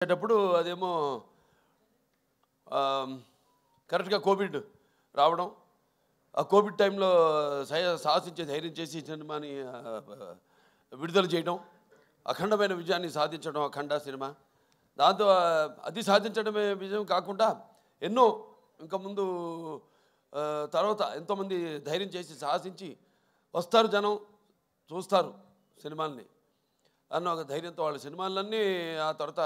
చేసేటప్పుడు అదేమో కరెక్ట్గా కోవిడ్ రావడం, ఆ కోవిడ్ టైంలో సాహసించే ధైర్యం చేసి సినిమాని విడుదల చేయడం, అఖండమైన విజయాన్ని సాధించడం అఖండ సినిమా. దాంతో అది సాధించడమే విజయం కాకుండా ఎన్నో ఇంకా ముందు తర్వాత ఎంతోమంది ధైర్యం చేసి సాహసించి వస్తారు, జనం చూస్తారు అన్న ఒక ధైర్యంతో వాళ్ళ సినిమాలన్నీ ఆ తర్వాత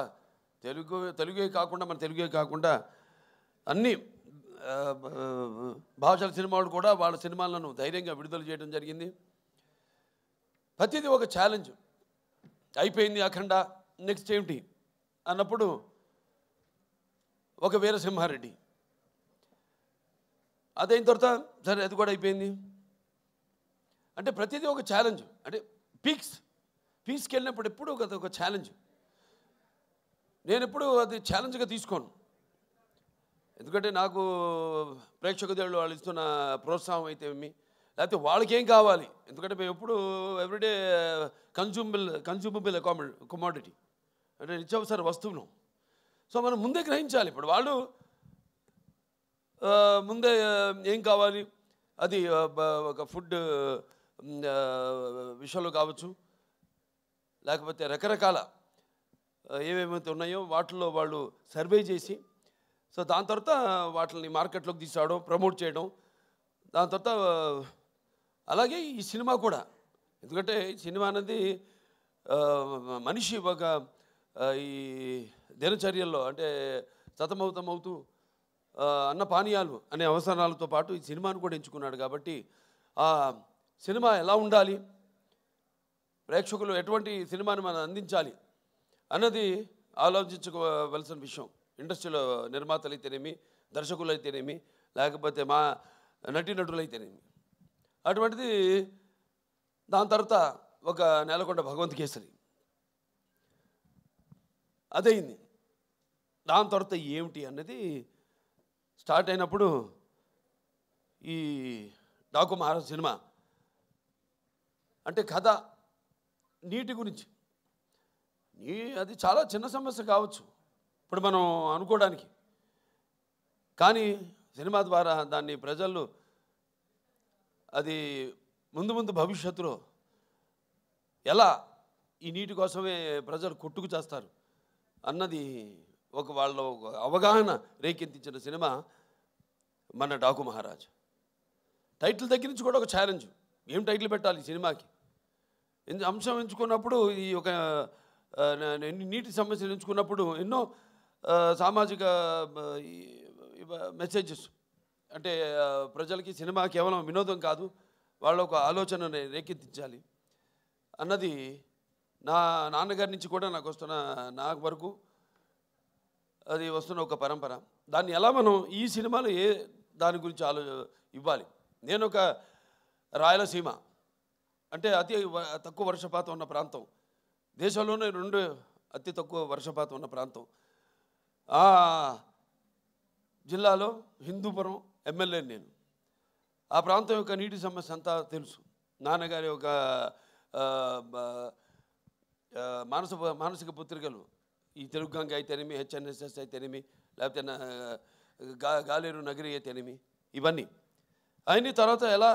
తెలుగే కాకుండా అన్ని భాషల సినిమాలు కూడా వాళ్ళ సినిమాలను ధైర్యంగా విడుదల చేయడం జరిగింది. ప్రతిదీ ఒక ఛాలెంజ్. అయిపోయింది అఖండ, నెక్స్ట్ ఏమిటి అన్నప్పుడు ఒక వీరసింహారెడ్డి, అదైన తర్వాత సరే అది కూడా అయిపోయింది. అంటే ప్రతిదీ ఒక ఛాలెంజ్. అంటే పీక్స్కి వెళ్ళినప్పుడు ఎప్పుడు ఒక ఛాలెంజ్. నేను ఎప్పుడు అది ఛాలెంజ్గా తీసుకోను. ఎందుకంటే నాకు ప్రేక్షక దేవుళ్ళు వాళ్ళు ఇస్తున్న ప్రోత్సాహం అయితే లేకపోతే వాళ్ళకేం కావాలి. ఎందుకంటే మేము ఎప్పుడు ఎవ్రీడే కన్జ్యూమబుల్ కమోడిటీ, అంటే నిత్యావసర వస్తువులు. సో మనం ముందే గ్రహించాలి. ఇప్పుడు వాళ్ళు ముందే ఏం కావాలి, అది ఒక ఫుడ్ విషయంలో కావచ్చు, లేకపోతే రకరకాల ఏమేమైతే ఉన్నాయో వాటిల్లో వాళ్ళు సర్వే చేసి, సో దాని తర్వాత వాటిని మార్కెట్లోకి తీసుకురావడం, ప్రమోట్ చేయడం. దాని తర్వాత అలాగే ఈ సినిమా కూడా, ఎందుకంటే ఈ సినిమా అనేది మనిషి ఒక ఈ దినచర్యల్లో అంటే సతమవుతూ అన్న పానీయాలు అనే అవసరాలతో పాటు ఈ సినిమాను కూడా ఎంచుకున్నాడు. కాబట్టి ఆ సినిమా ఎలా ఉండాలి, ప్రేక్షకులు ఎటువంటి సినిమాని మనం అందించాలి అన్నది ఆలోచించుకోవలసిన విషయం. ఇండస్ట్రీలో నిర్మాతలు అయితేనేమి, దర్శకులు అయితేనేమి, లేకపోతే మా నటీనటులు అయితేనేమి. అటువంటిది దాని తర్వాత ఒక నేలకొండ భగవంత్ కేసరి అదయింది. దాని తర్వాత ఏమిటి అన్నది స్టార్ట్ అయినప్పుడు ఈ డాకు మహారాజ్ సినిమా అంటే కథ నీటి గురించి. అది చాలా చిన్న సమస్య కావచ్చు ఇప్పుడు మనం అనుకోవడానికి, కానీ సినిమా ద్వారా దాన్ని ప్రజలు అది ముందు భవిష్యత్తులో ఎలా ఈ నీటి కోసమే ప్రజలు కొట్టుకు చేస్తారు అన్నది వాళ్ళ అవగాహన రేకెత్తించిన సినిమా మన డాకు మహారాజ్. టైటిల్ దగ్గర నుంచి కూడా ఒక ఛాలెంజ్. ఏం టైటిల్ పెట్టాలి ఈ సినిమాకి అంశం ఎంచుకున్నప్పుడు, ఈ ఒక నీటి సమస్యలు ఎంచుకున్నప్పుడు ఎన్నో సామాజిక మెసేజెస్, అంటే ప్రజలకి సినిమా కేవలం వినోదం కాదు, వాళ్ళ ఒక ఆలోచన రేకెత్తించాలి అన్నది నా నాన్నగారి నుంచి కూడా నాకు వరకు అది వస్తున్న ఒక పరంపర. దాన్ని ఎలా మనం ఈ సినిమాలో దాని గురించి ఇవ్వాలి. నేను ఒక రాయలసీమ అంటే అతి తక్కువ వర్షపాతం ఉన్న ప్రాంతం, దేశంలోనే 2 అతి తక్కువ వర్షపాతం ఉన్న ప్రాంతం. ఆ జిల్లాలో హిందూపురం ఎమ్మెల్యే నేను. ఆ ప్రాంతం యొక్క నీటి సమస్య అంతా తెలుసు. నాన్నగారి ఒక మానసిక పత్రికలు, ఈ తెలుగు గంగ అయితేనేమి, హెచ్ఎన్ఎస్ఎస్ అయితేనేమి, లేకపోతే గాలేరు నగరి అయితేనేమి, ఇవన్నీ అయిన తర్వాత ఎలా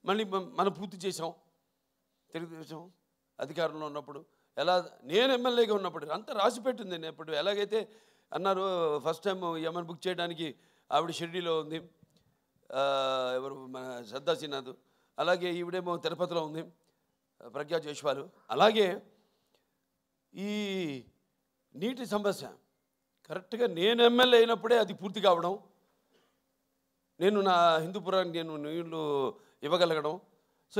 మళ్ళీ మనం పూర్తి చేసాం. తెలుగుదేశం అధికారంలో ఉన్నప్పుడు ఎలా, నేను ఎమ్మెల్యేగా ఉన్నప్పుడు అంతా రాసిపెట్టింది. నేను ఇప్పుడు ఎలాగైతే అన్నారు ఫస్ట్ టైం ఏమైనా బుక్ చేయడానికి ఆవిడ షిర్డీలో ఉంది, ఎవరు మన శ్రద్ధా శ్రీనాథ్, అలాగే ఈవిడేమో తిరుపతిలో ఉంది ప్రజ్ఞా జైస్వాల్. అలాగే ఈ నీటి సమస్య కరెక్ట్గా నేను ఎమ్మెల్యే అయినప్పుడే అది పూర్తి కావడం, నేను నా హిందూపురానికి నేను నీళ్లు ఇవ్వగలగడం. సో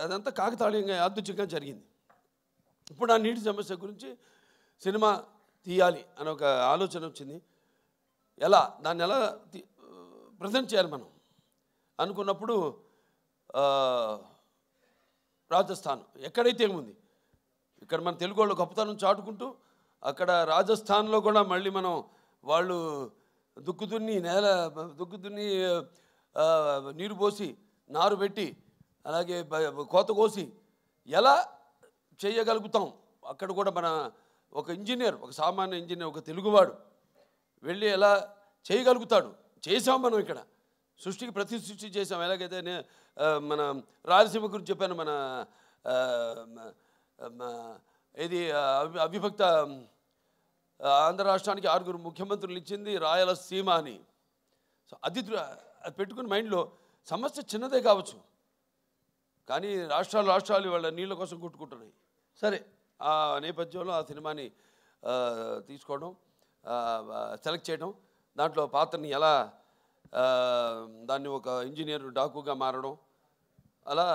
అదంతా కాకతాళీయంగా యాదృచ్ఛికంగా జరిగింది. ఇప్పుడు ఆ నీటి సమస్య గురించి సినిమా తీయాలి అని ఒక ఆలోచన వచ్చింది. దాన్ని ఎలా ప్రజెంట్ చేయాలి మనం అనుకున్నప్పుడు రాజస్థాన్ ఎక్కడైతే ఏముంది, ఇక్కడ మన తెలుగు వాళ్ళు గొప్పతనం చాటుకుంటూ అక్కడ రాజస్థాన్లో కూడా మళ్ళీ మనం వాళ్ళు దుక్కుదున్ని నీరు పోసి నారు పెట్టి అలాగే కోత కోసి ఎలా చేయగలుగుతాం, అక్కడ కూడా మన ఒక ఇంజనీర్, ఒక సామాన్య ఇంజనీర్, ఒక తెలుగువాడు వెళ్ళి ఎలా చేయగలుగుతాడు? చేసాం మనం ఇక్కడ, సృష్టికి ప్రతి సృష్టి చేసాం. ఎలాగైతే మన రాయలసీమ గురించి చెప్పాను, మన ఇది అవిభక్త ఆంధ్ర రాష్ట్రానికి 6 ముఖ్యమంత్రులు ఇచ్చింది రాయలసీమ అని. సో అది పెట్టుకుని మైండ్లో సమస్య చిన్నదే కావచ్చు, కానీ రాష్ట్రాలు వాళ్ళ నీళ్ళ కోసం కొట్టుకుంటున్నాయి. సరే, ఆ నేపథ్యంలో ఆ సినిమాని తీసుకోవడం, సెలెక్ట్ చేయడం, దాంట్లో పాత్రని ఎలా దాన్ని ఒక ఇంజనీర్ డాకుగా మారడం, అలా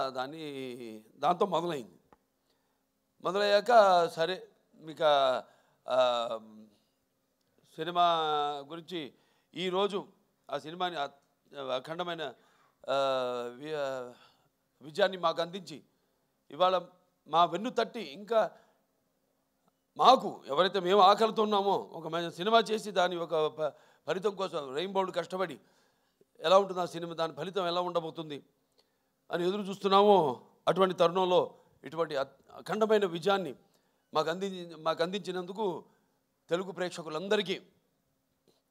దాంతో మొదలయ్యాక సరే ఇక సినిమా గురించి ఈరోజు ఆ సినిమాని అఖండమైన విజయాన్ని మాకు అందించి ఇవాళ మా వెన్ను తట్టి ఇంకా మాకు ఎవరైతే మేము ఆకలితో ఉన్నామో ఒక సినిమా చేసి దాని ఒక ఫలితం కోసం రెయిన్బోర్డ్ కష్టపడి ఎలా ఉంటుంది ఆ సినిమా, దాని ఫలితం ఎలా ఉండబోతుంది అని ఎదురు చూస్తున్నామో, అటువంటి తరుణంలో ఇటువంటి అఖండమైన విజయాన్ని మాకు అందించినందుకు తెలుగు ప్రేక్షకులందరికీ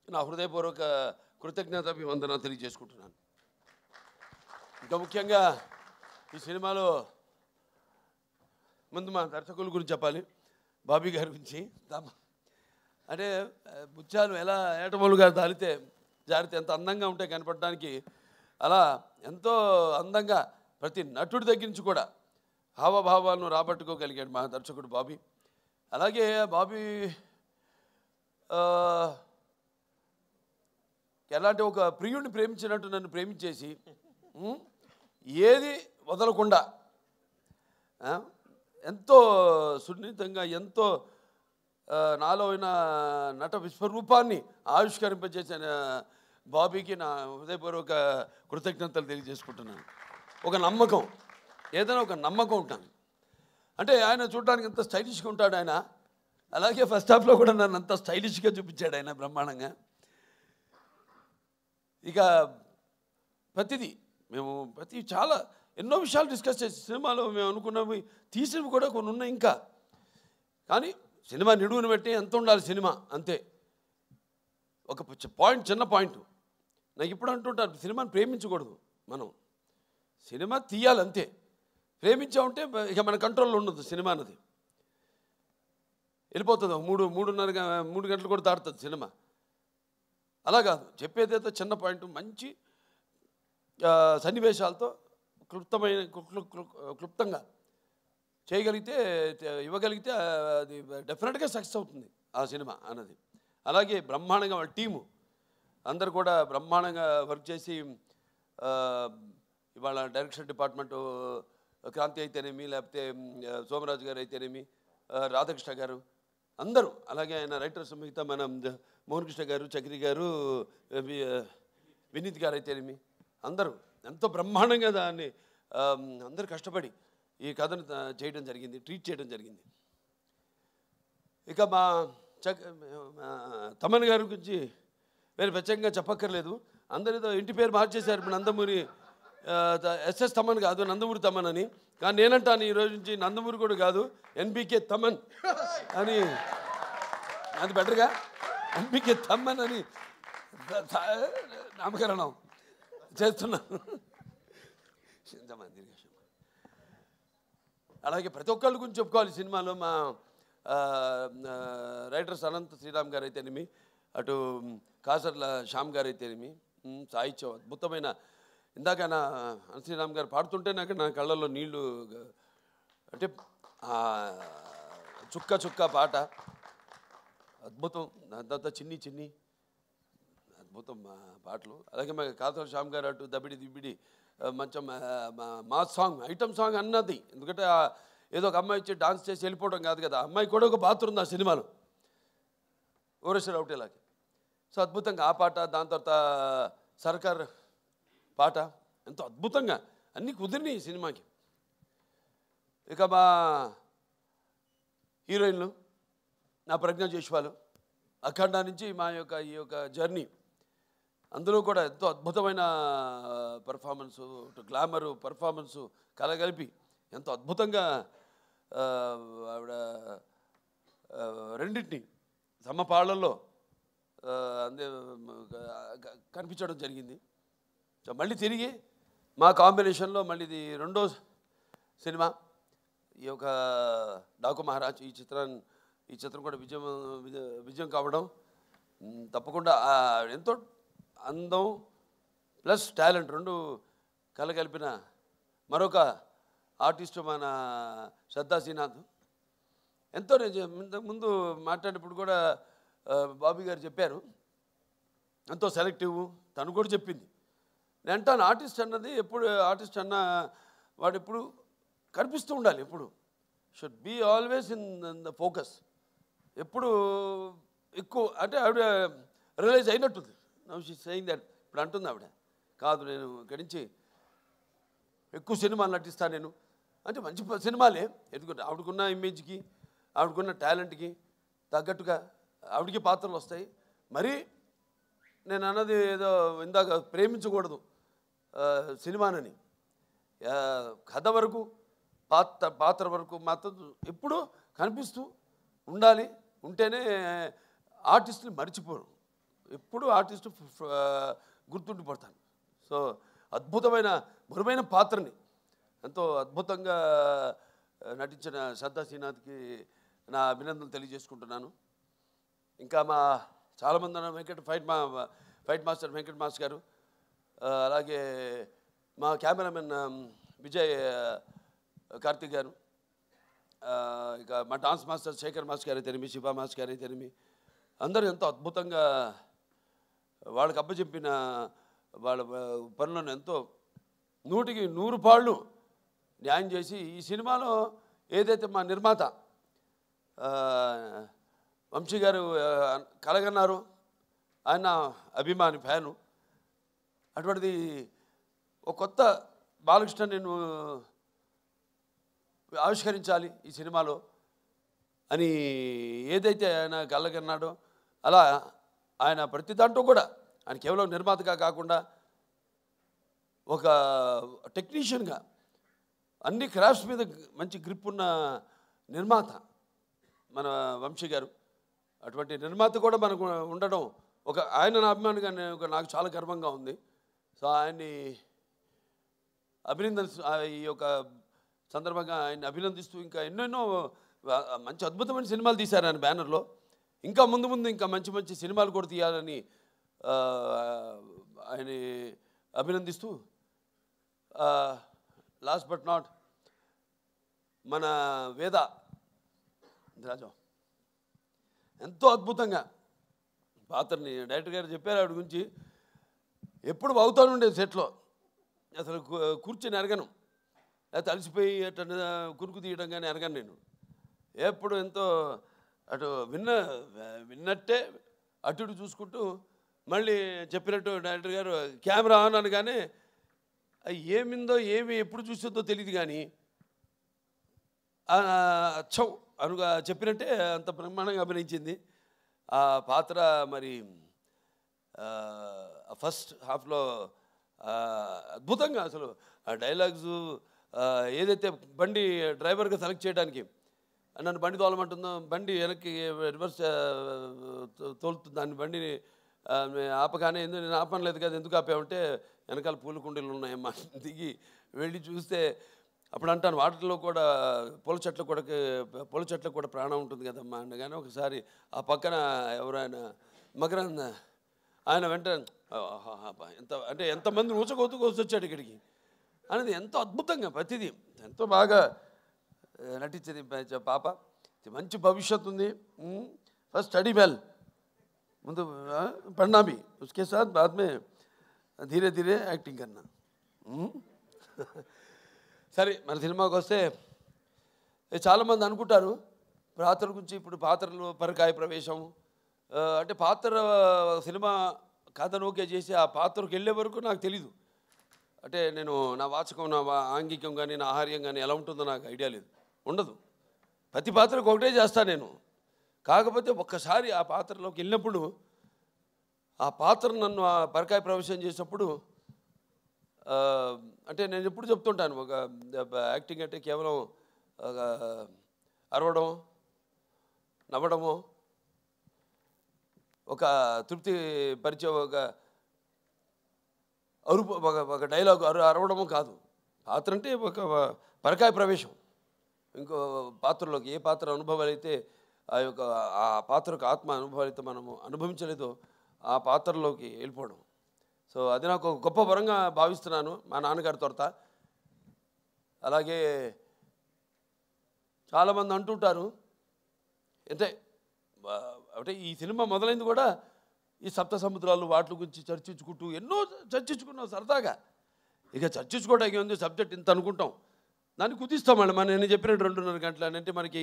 నా హృదయపూర్వక కృతజ్ఞతాభివందన తెలియజేసుకుంటున్నాను. ఇంకా ముఖ్యంగా ఈ సినిమాలో ముందు మా దర్శకుల గురించి చెప్పాలి. బాబీ గారి గురించి అంటే ముత్యాలు ఎలా ఏటమూలుగా జారితే ఎంత అందంగా ఉంటాయి కనపడడానికి, అలా ఎంతో అందంగా ప్రతి నటుడి దగ్గర నుంచి కూడా హావభావాలను రాబట్టుకోగలిగాడు మా దర్శకుడు బాబీ. అలాగే బాబీ ఎలాంటి ఒక ప్రియుడిని ప్రేమించినట్టు నన్ను ప్రేమించేసి ఏది వదలకుండా ఎంతో సున్నితంగా, ఎంతో నాలో అయిన నట విశ్వరూపాన్ని ఆవిష్కరింపజేసిన బాబీకి నా హృదయపూర్వక కృతజ్ఞతలు తెలియజేసుకుంటున్నాను. ఒక నమ్మకం, ఏదైనా ఒక నమ్మకం ఉంటాను. అంటే ఆయన చూడడానికి ఎంత స్టైలిష్గా ఉంటాడు ఆయన, అలాగే ఫస్ట్ హాఫ్లో కూడా నన్ను అంత స్టైలిష్గా చూపించాడు ఆయన బ్రహ్మాండంగా. ఇక ప్రతి చాలా ఎన్నో విషయాలు డిస్కస్ చేసి సినిమాలో మేము అనుకున్నవి తీసినవి కూడా కొన్ని ఉన్నాయి ఇంకా. కానీ సినిమా నిడువుని బట్టి ఎంత ఉండాలి సినిమా, అంతే. ఒక చిన్న పాయింట్ నాకు ఇప్పుడు అంటుంటారు, సినిమాని ప్రేమించకూడదు మనం, సినిమా తీయాలి అంతే. ప్రేమించామంటే ఇక మన కంట్రోల్లో ఉండదు సినిమా అన్నది, వెళ్ళిపోతుంది. 3 గంటలు కూడా దాటుతుంది సినిమా. అలా కాదు, చెప్పేదైతే చిన్న పాయింట్ మంచి సన్నివేశాలతో క్లుప్తంగా చేయగలిగితే, ఇవ్వగలిగితే అది డెఫినెట్గా సక్సెస్ అవుతుంది ఆ సినిమా అన్నది. అలాగే బ్రహ్మాండంగా వాళ్ళ టీము అందరు కూడా బ్రహ్మాండంగా వర్క్ చేసి ఇవాళ డైరెక్షన్ డిపార్ట్మెంటు క్రాంతి అయితేనేమి, లేకపోతే సోమరాజు గారు అయితేనేమి, రాధాకృష్ణ గారు అందరూ, అలాగే ఆయన రైటర్స్ మిగతా మన మోహన్ కృష్ణ గారు, చక్రి గారు, వినీత్ గారు అయితేనేమి, అందరూ ఎంతో బ్రహ్మాండంగా దాన్ని అందరూ కష్టపడి ఈ కథను చేయడం జరిగింది, ట్రీట్ చేయడం జరిగింది. ఇక మా తమన్ గారి గురించి వేరే ప్రత్యేకంగా చెప్పక్కర్లేదు. అందరితో ఇంటి పేరు మార్చేశారు. ఇప్పుడు నందమూరి ఎస్ఎస్ తమన్ కాదు, నందమూరి తమన్ అని. కానీ నేనంటాను ఈ రోజు నుంచి నందమూరి కూడా కాదు, ఎన్బికే తమన్ అని, అది బెటర్గా ఎన్బికే తమన్ అని నామకరణం చేస్తున్నాను. అలాగే ప్రతి ఒక్కళ్ళ గురించి చెప్పుకోవాలి సినిమాలో. మా రైటర్స్ అనంత శ్రీరామ్ గారు అయితేనేమి, అటు కాసర్ల శ్యామ్ గారు అయితేనేమి, సాహిత్యం అద్భుతమైన. ఇందాక అనంత శ్రీరామ్ గారు పాడుతుంటే నా కళ్ళల్లో నీళ్లు, అంటే చుక్క చుక్క పాట అద్భుతం. దాని తర్వాత చిన్ని అద్భుతం పాటలు. అలాగే మా కాసర్ల శ్యామ్ గారు అటు దబిడి దిబిడి మంచి మా సాంగ్, ఐటమ్ సాంగ్ అన్నది. ఎందుకంటే ఏదో ఒక అమ్మాయి వచ్చి డాన్స్ చేసి వెళ్ళిపోవడం కాదు కదా, అమ్మాయి కూడా ఒక పాత్ర ఉంది ఆ సినిమాలో, ఓరేశ్వర ఒకటేలాగా. సో అద్భుతంగా ఆ పాట, దాని తర్వాత సర్కార్ పాట ఎంతో అద్భుతంగా అన్నీ కుదిరినాయి ఈ సినిమాకి. ఇక మా హీరోయిన్లు నా ప్రజ్ఞ జైస్వాల్, అఖండ నుంచి ఈ యొక్క జర్నీ, అందులో కూడా ఎంతో అద్భుతమైన పర్ఫార్మెన్సు, గ్లామరు పర్ఫార్మెన్సు కలగలిపి ఎంతో అద్భుతంగా ఆవిడ రెండింటిని సమపాళ్లలో అందే కనిపించడం జరిగింది. సో మళ్ళీ తిరిగి మా కాంబినేషన్లో మళ్ళీ ఇది రెండో సినిమా ఈ యొక్క డాకు మహారాజ్. ఈ చిత్రం కూడా విజయం కావడం తప్పకుండా ఎంతో అందం ప్లస్ టాలెంట్ రెండు కలగలిపిన మరొక ఆర్టిస్టు మన శ్రద్ధా శ్రీనాథ్. ఎంతో నేను ముందు మాట్లాడినప్పుడు కూడా బాబీ గారు చెప్పారు, ఎంతో సెలెక్టివ్. తను కూడా చెప్పింది. నేను అంటాను, ఆర్టిస్ట్ అన్నది ఎప్పుడు ఆర్టిస్ట్ అన్న వాడు ఎప్పుడు కనిపిస్తూ ఉండాలి. ఎప్పుడు should be always in the focus. ఎప్పుడు ఎక్కువ అంటే ఆవిడ రియలైజ్ అయినట్టుంది. Now she saying that. ఇప్పుడు అంటుంది ఆవిడ, కాదు నేను ఇక్కడి నుంచి ఎక్కువ సినిమాలు నటిస్తాను నేను అంటే మంచి సినిమాలే. ఎందుకంటే ఆవిడకున్న ఇమేజ్కి ఆవిడకున్న టాలెంట్కి తగ్గట్టుగా ఆవిడకి పాత్రలు వస్తాయి. మరి నేను అన్నది ఏదో ఇందాక ప్రేమించకూడదు సినిమానని, కథ వరకు పాత్ర వరకు మాత్రం ఎప్పుడూ కనిపిస్తూ ఉండాలి. ఉంటేనే ఆర్టిస్ట్ని మర్చిపోరు. ఎప్పుడు ఆర్టిస్టు గుర్తుండిపోతాను. సో అద్భుతమైన మరువైన పాత్రని ఎంతో అద్భుతంగా నటించిన శ్రద్ధా శ్రీనాథ్కి నా అభినందనలు తెలియజేసుకుంటున్నాను. ఇంకా మా చాలామంది ఫైట్ మాస్టర్ వెంకట్ మాస్టర్ గారు, అలాగే మా కెమెరామెన్ విజయ్ కార్తిక్ గారు, ఇక మా డాన్స్ మాస్టర్ శేఖర్ మాస్టర్ గారు అయితేనేమి, శివ మాస్టర్ గారు అయితేనేమి, అందరూ ఎంతో అద్భుతంగా వాళ్ళకి అప్పచెప్పిన వాళ్ళ పనులను ఎంతో 100కి 100 పాళ్ళు న్యాయం చేసి ఈ సినిమాలో ఏదైతే మా నిర్మాత వంశీ గారు కలగన్నారు, ఆయన అభిమాని ఫ్యాను. అటువంటిది ఒక కొత్త బాలకృష్ణ నేను ఆవిష్కరించాలి ఈ సినిమాలో అని ఏదైతే ఆయన కలగన్నాడో అలా ఆయన ప్రతి దాంట్లో కూడా ఆయన కేవలం నిర్మాతగా కాకుండా ఒక టెక్నీషియన్గా అన్ని క్రాఫ్ట్స్ మీద మంచి గ్రిప్ ఉన్న నిర్మాత మన వంశీ గారు. అటువంటి నిర్మాత కూడా మనకు ఉండడం ఒక ఆయన నా అభిమానిగా నాకు చాలా గర్వంగా ఉంది. సో ఆయన్ని ఈ యొక్క సందర్భంగా ఆయన్ని అభినందిస్తూ ఇంకా ఎన్నెన్నో మంచి అద్భుతమైన సినిమాలు తీశారు ఆయన బ్యానర్లో. ఇంకా ముందు ఇంకా మంచి సినిమాలు కూడా తీయాలని ఆయన అభినందిస్తూ, లాస్ట్ బట్ నాట్ మన వేద రాజు ఎంతో అద్భుతంగా పాత్రని డైరెక్టర్ గారు చెప్పారు. ఆవిడ గురించి ఎప్పుడు అవుతాను ఉండేది సెట్లో, అసలు కూర్చొని ఎరగను, లేకపోతే అలసిపోయి అట్లా కురుకు తీయడం కానీ ఎరగను నేను. ఎప్పుడు ఎంతో అటు విన్నట్టే అటు ఇటు చూసుకుంటూ మళ్ళీ చెప్పినట్టు డైరెక్టర్ గారు కెమెరా ఆన్ అనగానే ఏమిందో ఎప్పుడు చూస్తుందో తెలియదు కానీ అచ్చం అనుగా చెప్పినట్టే అంత బ్రహ్మాండంగా అభినయించింది. ఆ పాత్ర మరి ఫస్ట్ హాఫ్లో అద్భుతంగా అసలు ఆ డైలాగ్స్ ఏదైతే బండి డ్రైవర్గా సెలెక్ట్ చేయడానికి నన్ను బండి తోలమంటుందో, బండి వెనక్కి రివర్స్ తోలుతుంది, దాన్ని బండిని ఆపగానే నేను ఆపనలేదు కదా, ఎందుకు ఆపామంటే వెనకాల పూల కుండీలు ఉన్నాయమ్మా, దిగి వెళ్ళి చూస్తే అప్పుడు అంటాను వాటిలో కూడా పూల చెట్లకు కూడా ప్రాణం ఉంటుంది కదమ్మా అనగానే ఒకసారి ఆ పక్కన ఎవరైనా మకరంద ఆయన వెంటనే ఎంతమంది వచ్చాడు ఇక్కడికి అనేది ఎంతో అద్భుతంగా ప్రతిదీ ఎంతో బాగా నటించేది పాప. మంచి భవిష్యత్తు ఉంది. ఫస్ట్ స్టడీ వెల్, ముందు पढ़ना भी, उसके साथ बाद में धीरे धीरे యాక్టింగ్ करना. సరే మన సినిమాకి వస్తే చాలామంది అనుకుంటారు పాత్రల గురించి. ఇప్పుడు పాత్రలు పరకాయ ప్రవేశం అంటే పాత్ర సినిమా కథను ఓకే చేసి ఆ పాత్రకు వెళ్ళే వరకు నాకు తెలీదు. అంటే నేను నా వాచకం, నా ఆంగికం కానీ నా ఆహార్యం కానీ ఎలా ఉంటుందో నాకు ఐడియా లేదు, ఉండదు. ప్రతి పాత్రకు ఒకటే చేస్తాను నేను. కాకపోతే ఒక్కసారి ఆ పాత్రలోకి వెళ్ళినప్పుడు ఆ పాత్ర నన్ను ఆ పరకాయ ప్రవేశం చేసినప్పుడు అంటే నేను ఎప్పుడు చెప్తుంటాను, ఒక యాక్టింగ్ అంటే కేవలం అరవడం, నవ్వడమో, ఒక తృప్తి పరిచే ఒక అరుపు, ఒక డైలాగ్ అరవడమో కాదు. పాత్ర అంటే ఒక పరకాయ ప్రవేశం ఇంకో పాత్రలోకి. ఏ పాత్ర అనుభవాలు అయితే ఆ పాత్రకు ఆత్మ అనుభవాలు అయితే మనము అనుభవించలేదో ఆ పాత్రలోకి వెళ్ళిపోవడం. సో అది నాకు ఒక గొప్ప వరంగా భావిస్తున్నాను మా నాన్నగారి తొరత. అలాగే చాలామంది అంటుంటారు అంటే ఈ సినిమా మొదలైంది కూడా ఈ సప్త సముద్రాలు వాటి గురించి చర్చించుకుంటూ ఎన్నో చర్చించుకున్నాం సరదాగా. ఇక చర్చించుకోవడానికి ఉంది, సబ్జెక్ట్ ఇంత అనుకుంటాం, దాన్ని కుదిస్తాం మళ్ళీ. నేను చెప్పినట్టు 2.5 గంటలు అంటే మనకి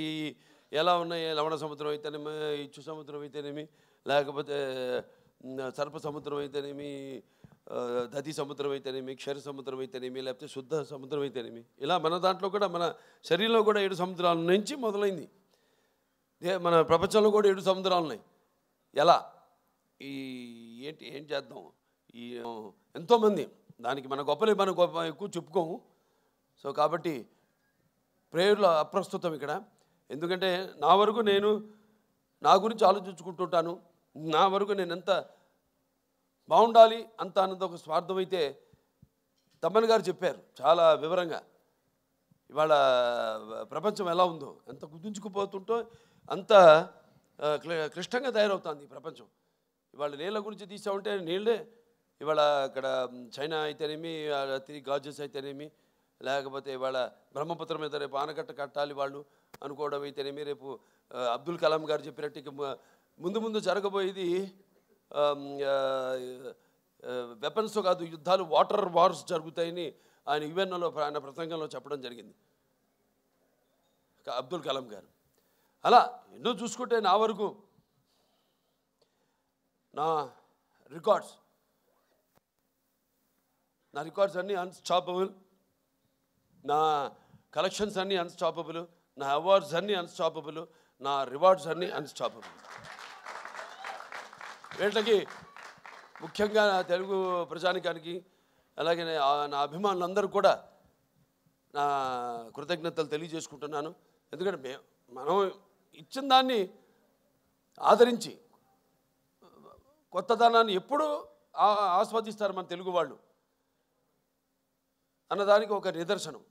ఎలా ఉన్నాయి, లవణ సముద్రం అయితేనేమి, ఇచ్చు సముద్రం అయితేనేమి, లేకపోతే సర్ప సముద్రం అయితేనేమి, దధి సముద్రం అయితేనేమి, క్షర సముద్రం అయితేనేమి, లేకపోతే శుద్ధ సముద్రం అయితేనేమి, ఇలా మన దాంట్లో కూడా మన శరీరంలో కూడా 7 సముద్రాల నుంచి మొదలైంది. మన ప్రపంచంలో కూడా 7 సముద్రాలు ఉన్నాయి. ఎలా ఏం చేద్దాం? ఎంతోమంది దానికి మన గొప్పలే మనం ఎక్కువ చెప్పుకోము. సో కాబట్టి ప్రేయర్లో అప్రస్తుతం ఇక్కడ. ఎందుకంటే నా వరకు నేను నా గురించి ఆలోచించుకుంటుంటాను. నా వరకు నేను ఎంత బాగుండాలి అంత అన్నది ఒక స్వార్థం అయితే తమ్మన్ గారు చెప్పారు చాలా వివరంగా. ఇవాళ ప్రపంచం ఎలా ఉందో, ఎంత కుదించుకుపోతుంటో అంత క్లిష్టంగా తయారవుతుంది ఈ ప్రపంచం. ఇవాళ నీళ్ళ గురించి తీసామంటే నీళ్ళే ఇవాళ ఇక్కడ చైనా అయితేనేమి, 3 గాజెస్ అయితేనేమి, లేకపోతే ఇవాళ బ్రహ్మపుత్రం మీద రేపు ఆనకట్ట కట్టాలి వాళ్ళు అనుకోవడం అయితేనేమి, రేపు అబ్దుల్ కలాం గారు చెప్పినట్టు ఇక ముందు జరగబోయేది వెపన్స్తో కాదు, యుద్ధాలు, వాటర్ వార్స్ జరుగుతాయని ఆయన యుఎన్ఓలో ఆయన ప్రసంగంలో చెప్పడం జరిగింది అబ్దుల్ కలాం గారు. అలా ఎన్నో చూసుకుంటే నా వరకు నా రికార్డ్స్ అన్నీ అన్స్టాపబుల్, నా కలెక్షన్స్ అన్నీ అన్స్టాపబుల్, నా అవార్డ్స్ అన్నీ అన్స్టాపబుల్, నా రివార్డ్స్ అన్నీ అన్స్టాపబుల్. వీళ్ళకి ముఖ్యంగా నా తెలుగు ప్రజానికానికి అలాగే నా అభిమానులందరూ కూడా నా కృతజ్ఞతలు తెలియజేసుకుంటున్నాను. ఎందుకంటే మనం ఇచ్చిన దాన్ని ఆదరించి కొత్తదనాన్ని ఎప్పుడూ ఆస్వాదిస్తారు మన తెలుగు వాళ్ళు అన్నదానికి ఒక నిదర్శనం.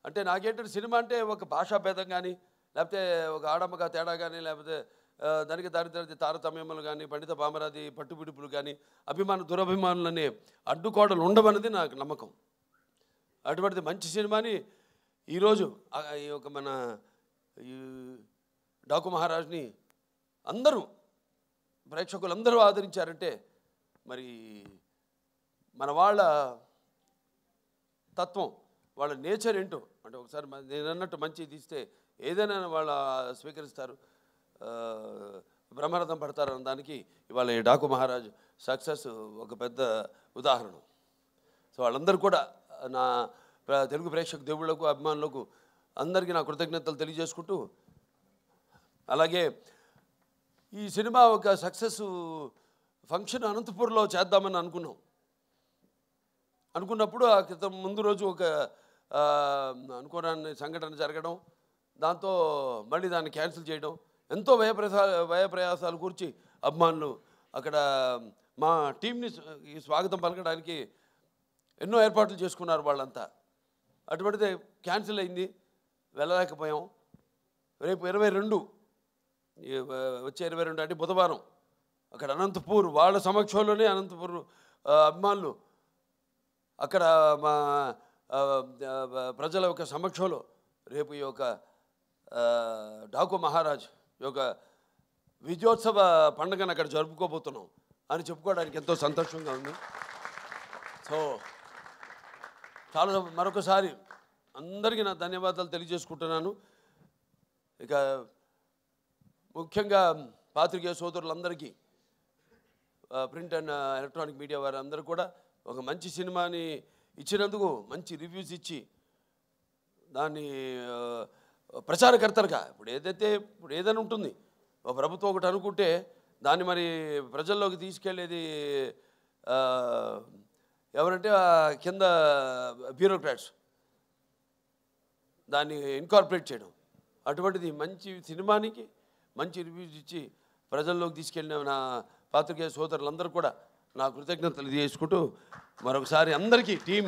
అంటే నాకేంటంటే సినిమా అంటే ఒక భాషా భేదం కానీ, లేకపోతే ఒక ఆడమ్మగా తేడా కానీ, లేకపోతే దానికి దారిద్రది తారతమ్యములు కానీ, పండిత పామరాది పట్టుబిడుపులు కానీ, దురభిమానులనే అడ్డుకోవడలు ఉండవన్నది నాకు నమ్మకం. అటువంటిది మంచి సినిమాని ఈరోజు ఈ ఒక మన డాకు మహారాజ్ని అందరూ ప్రేక్షకులందరూ ఆదరించారంటే మరి మన వాళ్ళ తత్వం, వాళ్ళ నేచర్ ఏంటో అంటే ఒకసారి నేను అన్నట్టు మంచి తీస్తే ఏదైనా వాళ్ళు స్వీకరిస్తారు, బ్రహ్మరథం పడతారు అన్న దానికి ఇవాళ ఈ డాకు మహారాజ్ సక్సెస్ ఒక పెద్ద ఉదాహరణ. సో వాళ్ళందరూ కూడా నా తెలుగు ప్రేక్షక దేవుళ్లకు అభిమానులకు అందరికీ నా కృతజ్ఞతలు తెలియజేసుకుంటూ, అలాగే ఈ సినిమా ఒక సక్సెస్ ఫంక్షన్ అనంతపూర్లో చేద్దామని అనుకున్నప్పుడు ఆ క్రితం ముందు రోజు ఒక అనుకోని సంఘటన జరగడం, దాంతో మళ్ళీ దాన్ని క్యాన్సిల్ చేయడం, ఎంతో వ్యయప్రయాసాలు కూర్చి అభిమానులు అక్కడ మా టీంని స్వాగతం పలకడానికి ఎన్నో ఏర్పాట్లు చేసుకున్నారు వాళ్ళంతా. అటువంటిది క్యాన్సిల్ అయింది, వెళ్ళలేకపోయాం. రేపు 22 వచ్చే 22 అంటే బుధవారం అక్కడ అనంతపూర్ వాళ్ళ సమక్షంలోనే అనంతపూర్ అభిమానులు అక్కడ మా ప్రజల యొక్క సమక్షంలో రేపు ఈ యొక్క డాకు మహారాజ్ యొక్క విజయోత్సవ పండుగను అక్కడ జరుపుకోబోతున్నాం అని చెప్పుకోవడానికి ఎంతో సంతోషంగా ఉంది. సో చాలా మరొకసారి అందరికీ నా ధన్యవాదాలు తెలియజేసుకుంటున్నాను. ఇక ముఖ్యంగా పాత్రికేయ సోదరులందరికీ, ప్రింట్ అండ్ ఎలక్ట్రానిక్ మీడియా వారందరూ కూడా ఒక మంచి సినిమాని ఇచ్చినందుకు మంచి రివ్యూస్ ఇచ్చి దాన్ని ప్రచారకర్తలుగా ఇప్పుడు ఏదైనా ఉంటుంది, ఒక ప్రభుత్వం ఒకటి అనుకుంటే దాన్ని మరి ప్రజల్లోకి తీసుకెళ్ళేది ఎవరంటే కింద బ్యూరోక్రాట్స్, దాన్ని ఇన్కార్పొరేట్ చేయడం. అటువంటిది మంచి సినిమానికి మంచి రివ్యూస్ ఇచ్చి ప్రజల్లోకి తీసుకెళ్ళిన నా పాత్రికేయ సోదరులందరూ కూడా నా కృతజ్ఞతలు తెలియజేసుకుంటూ మరొకసారి అందరికీ టీం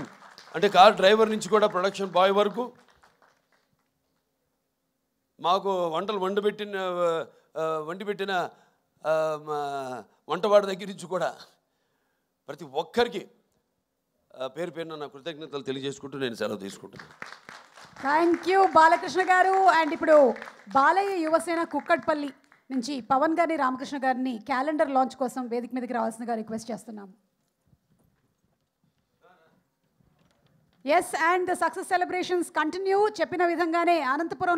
అంటే కార్ డ్రైవర్ నుంచి కూడా ప్రొడక్షన్ బాయ్ వరకు మాకు వంటలు వండి పెట్టిన వంటవాడి దగ్గర నుంచి కూడా ప్రతి ఒక్కరికి పేరు పేరున నా కృతజ్ఞతలు తెలియజేసుకుంటూ నేను సెలవు తీసుకుంటున్నాను. థ్యాంక్ యూ బాలకృష్ణ గారు. అండ్ ఇప్పుడు బాలయ్య యువసేన కుక్కట్పల్లి నుంచి పవన్ గారిని రామకృష్ణ గారిని క్యాలెండర్ లాంచ్ కోసం వేదిక మీదకి రావాల్సిందిగా రిక్వెస్ట్ చేస్తున్నాం. Yes, and the success celebrations continue. చెప్పిన విధంగానే అనంతపురం